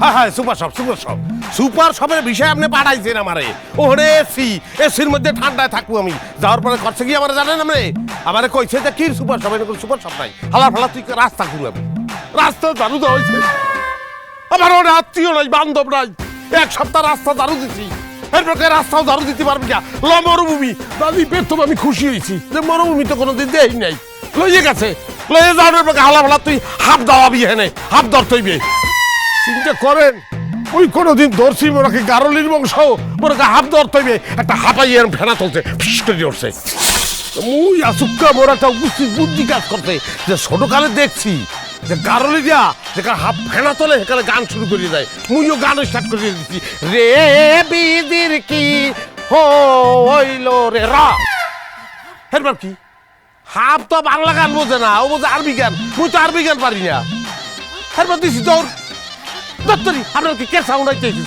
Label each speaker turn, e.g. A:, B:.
A: হ্যাঁ হ্যাঁ super shop super শপের বিষয় আপনি পাঠাইছেন আমারে। ওরে এসির মধ্যে ঠান্ডায় থাকবো আমি। যাওয়ার পরে করছে কি আমার জানেন আপনি? আমারে কইছে যে কি সুপার শপ, এরকম সুপার শপ নাই, হালা ফালা তুই রাস্তা ঘুরাবি। রাস্তা জানু দেওয়া হয়েছে। আমার ওর আত্মীয় নাই, বান্ধব নাই, এক সপ্তাহ রাস্তা দারু দিছি, এরপর রাস্তাও দারু দিতে পারবি না। মরুভূমি দাদি বেতম আমি খুশি হয়েছি যে মরুভূমি তো কোনোদিন দেই নাই। লইয়ে গেছে, লইয়ে যাওয়ার পর হালা ফালা তুই হাফ দাওয়াবি, হেনে হাফ ধরতেইবে। চিন্তা করেন, ওই কোনোদিন ধরছি মোরাকে গারলির বংশ, মোরাকে হাফ ধরতেইবে, একটা হাঁপাই এরম ফেনা চলছে, ফিস করে উঠছে। মুই আসুক্কা মোর একটা উপস্থিত বুদ্ধি কাজ করতে, যে ছোটকালে দেখছি যে গারলি দিয়া যেখানে হাফ ফেনা তোলে সেখানে গান শুরু করে দেয়। মুইও গান স্টার্ট করে দিচ্ছি, রে বিদির কি হইল রে রা। এরপর কি হাফ তো বাংলা গান বোঝে না, ও বোঝে আরবি গান, মুই তো আরবি গান পারি না। এরপর দিছি তোর দত্তরি আপনার কি কে সাউন্ড আইতেছি?